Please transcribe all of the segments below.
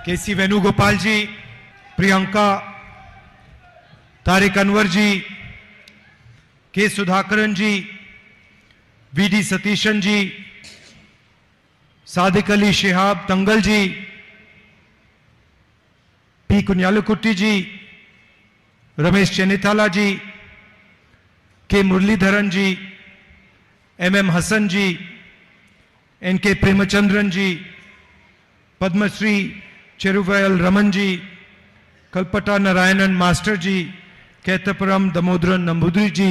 KC Venugopal ji, Priyanka, Tariq Anwar ji, K Sudhakaran ji, VD Satheesan ji, Sadiq Ali Shihab Thangal ji, P Kunhalikutty ji, Ramesh Chennithala ji, K Muraleedharan ji, M Hassan ji, N K Premachandran ji, Padmashri Cheruvayal Raman ji, Kalpatta Narayanan master ji, Kaithapuram Damodaran Namboothiri ji,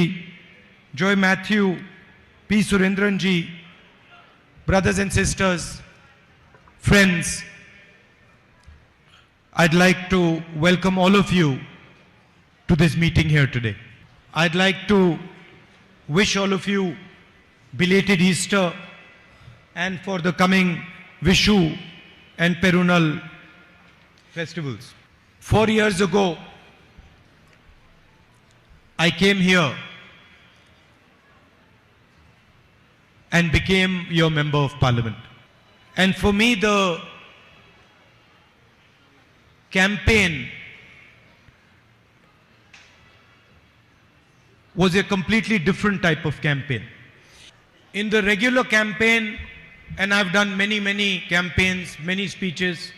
Joy Mathew, P Surendran ji, brothers and sisters, friends, I'd like to welcome all of you to this meeting here today. I'd like to wish all of you belated Easter and for the coming Vishu and Perunal festivals. 4 years ago, I came here and became your member of parliament. And for me, the campaign was a completely different type of campaign. In the regular campaign, and I've done many campaigns, many speeches.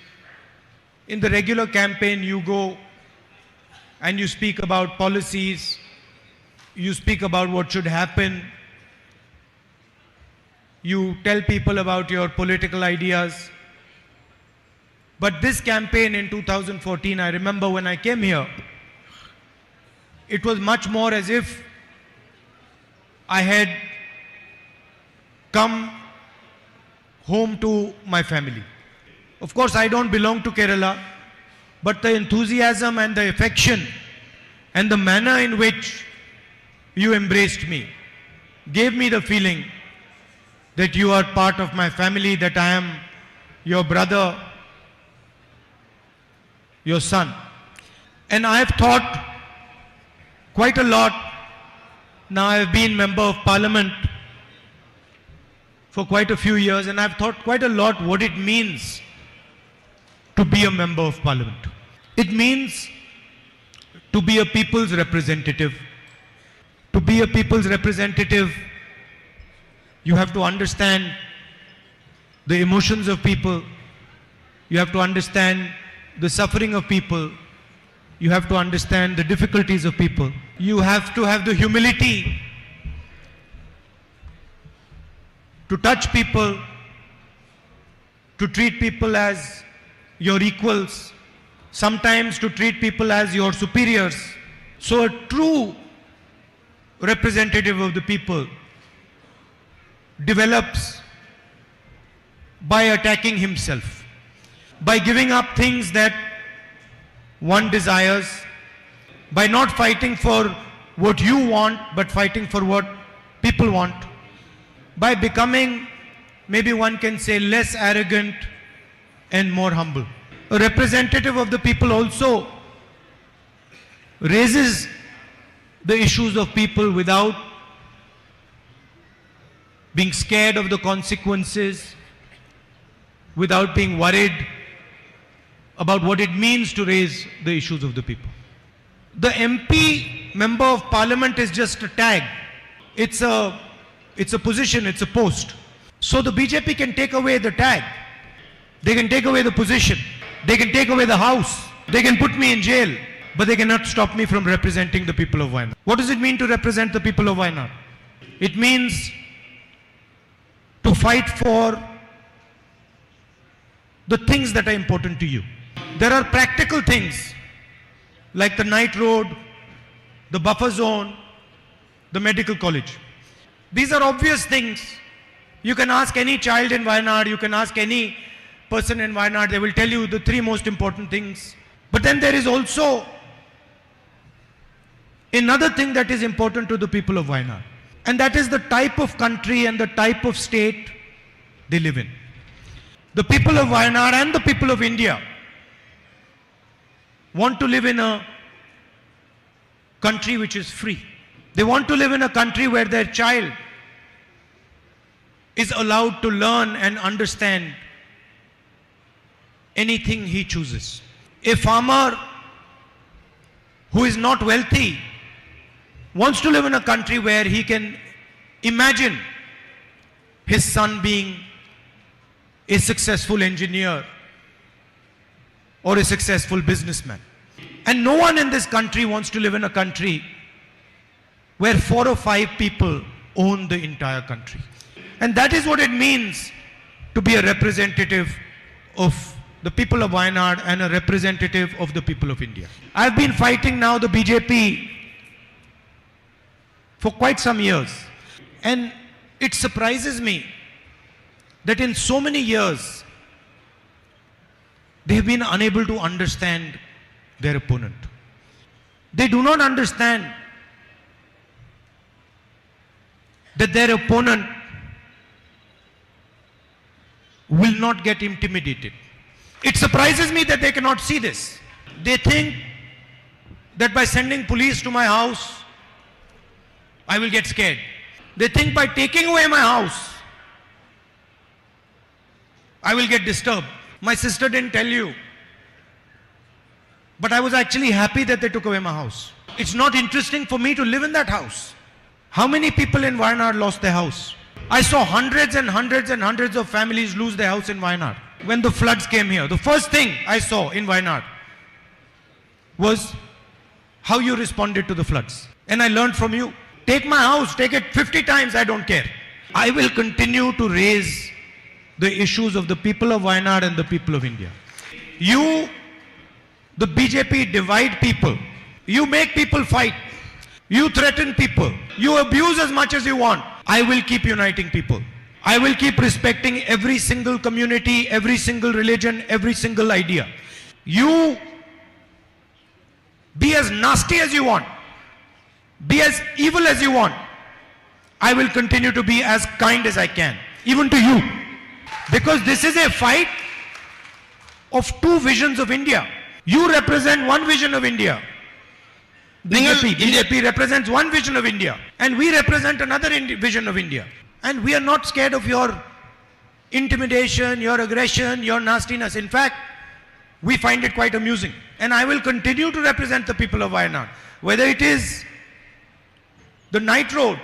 In the regular campaign, you go and you speak about policies, you speak about what should happen, you tell people about your political ideas. But this campaign in 2014, I remember when I came here, it was much more as if I had come home to my family. Of course, I don't belong to Kerala, but the enthusiasm and the affection and the manner in which you embraced me gave me the feeling that you are part of my family, that I am your brother, your son. And I have thought quite a lot. Now I have been member of parliament for quite a few years, and I've thought quite a lot what it means to be a member of parliament. It means to be a people's representative. To be a people's representative, you have to understand the emotions of people. You have to understand the suffering of people. You have to understand the difficulties of people. You have to have the humility to touch people, to treat people as your equals, sometimes to treat people as your superiors. So a true representative of the people develops by attacking himself, by giving up things that one desires, by not fighting for what you want, but fighting for what people want, by becoming, maybe one can say, less arrogant and more humble. A representative of the people also raises the issues of people without being scared of the consequences, without being worried about what it means to raise the issues of the people. The MP, Member of Parliament, is just a tag. It's a position, it's a post. So the BJP can take away the tag. They can take away the position. They can take away the house. They can put me in jail. But they cannot stop me from representing the people of Wayanad. What does it mean to represent the people of Wayanad? It means to fight for the things that are important to you. There are practical things like the night road, the buffer zone, the medical college. These are obvious things. You can ask any child in Wayanad, you can ask any person in Wayanad, they will tell you the three most important things. But then there is also another thing that is important to the people of Wayanad, and that is the type of country and the type of state they live in. The people of Wayanad and the people of India want to live in a country which is free. They want to live in a country where their child is allowed to learn and understand anything he chooses. A farmer who is not wealthy wants to live in a country where he can imagine his son being a successful engineer or a successful businessman. And no one in this country wants to live in a country where 4 or 5 people own the entire country. And that is what it means to be a representative of the people of Wayanad and a representative of the people of India. I've been fighting now the BJP for quite some years, and it surprises me that in so many years they have been unable to understand their opponent. They do not understand that their opponent will not get intimidated. It surprises me that they cannot see this. They think that by sending police to my house, I will get scared. They think by taking away my house, I will get disturbed. My sister didn't tell you, but I was actually happy that they took away my house. It's not interesting for me to live in that house. How many people in Wayanad lost their house? I saw hundreds and hundreds and hundreds of families lose their house in Wayanad. When the floods came here, the first thing I saw in Wayanad was how you responded to the floods. And I learned from you. Take my house, take it 50 times, I don't care. I will continue to raise the issues of the people of Wayanad and the people of India. You, the BJP, divide people. You make people fight. You threaten people. You abuse as much as you want. I will keep uniting people. I will keep respecting every single community, every single religion, every single idea. You be as nasty as you want. Be as evil as you want. I will continue to be as kind as I can, even to you. Because this is a fight of 2 visions of India. You represent one vision of India. BJP represents one vision of India. And we represent another vision of India. And we are not scared of your intimidation, your aggression, your nastiness. In fact, we find it quite amusing. And I will continue to represent the people of Wayanad. Whether it is the night road,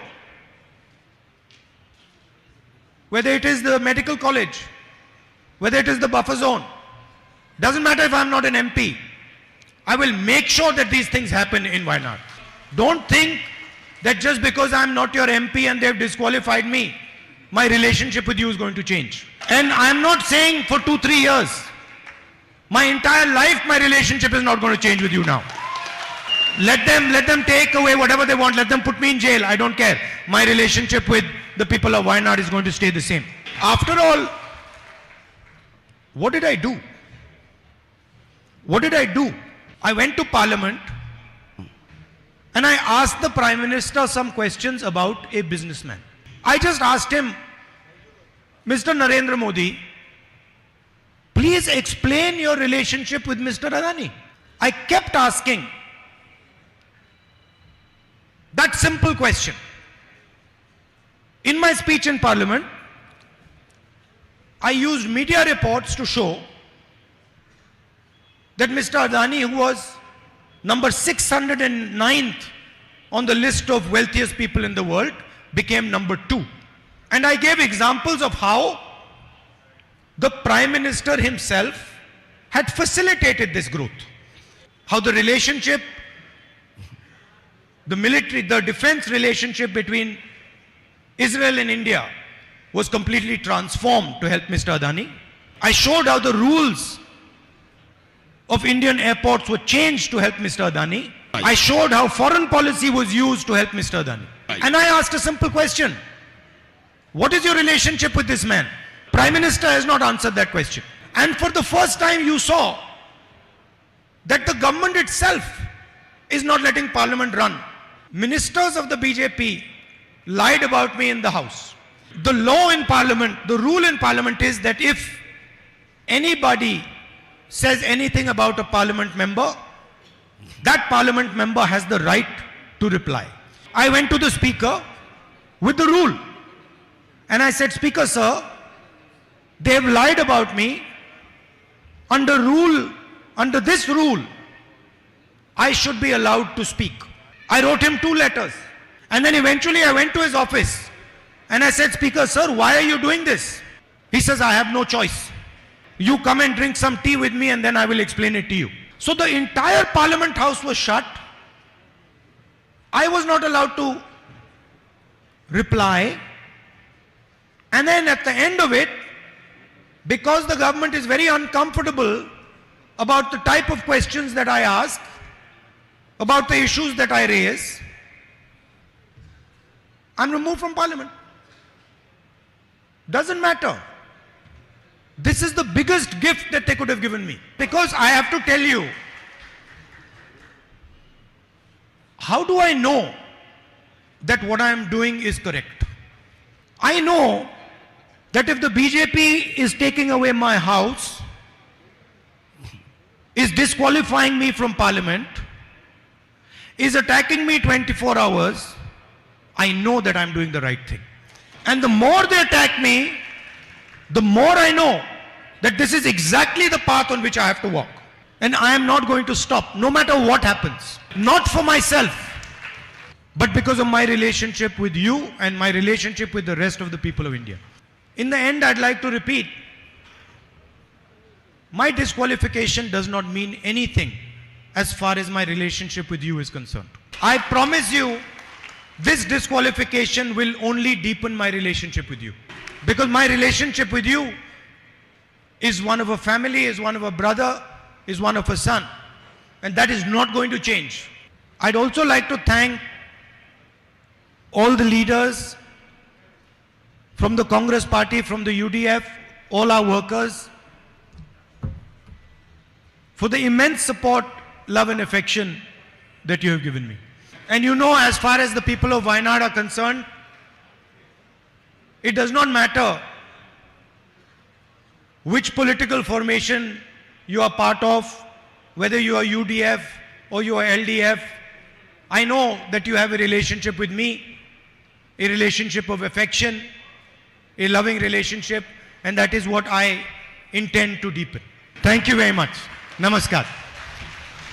whether it is the medical college, whether it is the buffer zone. Doesn't matter if I'm not an MP. I will make sure that these things happen in Wayanad. Don't think that just because I'm not your MP and they've disqualified me, my relationship with you is going to change. And I'm not saying for 2-3 years. My entire life, my relationship is not going to change with you now. Let them take away whatever they want. Let them put me in jail. I don't care. My relationship with the people of Wayanad is going to stay the same. After all, what did I do? What did I do? I went to Parliament and I asked the Prime Minister some questions about a businessman. I just asked him, Mr. Narendra Modi, please explain your relationship with Mr. Adani. I kept asking that simple question. In my speech in Parliament, I used media reports to show that Mr. Adani, who was number 609th on the list of wealthiest people in the world, became number 2. And I gave examples of how the Prime Minister himself had facilitated this growth. How the relationship, the military, the defense relationship between Israel and India was completely transformed to help Mr. Adani. I showed how the rules of Indian airports were changed to help Mr. Adani. I showed how foreign policy was used to help Mr. Adani. And I asked a simple question. What is your relationship with this man? Prime Minister has not answered that question. And for the first time you saw that the government itself is not letting Parliament run. Ministers of the BJP lied about me in the House. The law in Parliament, the rule in Parliament is that if anybody says anything about a Parliament member, that Parliament member has the right to reply. I went to the Speaker with the rule and I said, Speaker sir, they have lied about me Under this rule, I should be allowed to speak. I wrote him 2 letters. And then eventually I went to his office and I said, Speaker, sir, why are you doing this? He says, I have no choice. You come and drink some tea with me and then I will explain it to you. So the entire Parliament House was shut. I was not allowed to reply. And then at the end of it, because the government is very uncomfortable about the type of questions that I ask, about the issues that I raise, I'm removed from Parliament. Doesn't matter. This is the biggest gift that they could have given me. Because I have to tell you, how do I know that what I am doing is correct? I know that if the BJP is taking away my house, is disqualifying me from Parliament, is attacking me 24 hours, I know that I'm doing the right thing. And the more they attack me, the more I know that this is exactly the path on which I have to walk. And I am not going to stop, no matter what happens. Not for myself, but because of my relationship with you and my relationship with the rest of the people of India. In the end, I'd like to repeat, my disqualification does not mean anything as far as my relationship with you is concerned. I promise you, this disqualification will only deepen my relationship with you. Because my relationship with you is one of a family, is one of a brother, is one of a son. And that is not going to change. I'd also like to thank all the leaders from the Congress party, from the UDF, all our workers, for the immense support, love and affection that you have given me. And you know, as far as the people of Wayanad are concerned, it does not matter which political formation you are part of, whether you are UDF or you are LDF. I know that you have a relationship with me, a relationship of affection, a loving relationship, and that is what I intend to deepen. Thank you very much. Namaskar.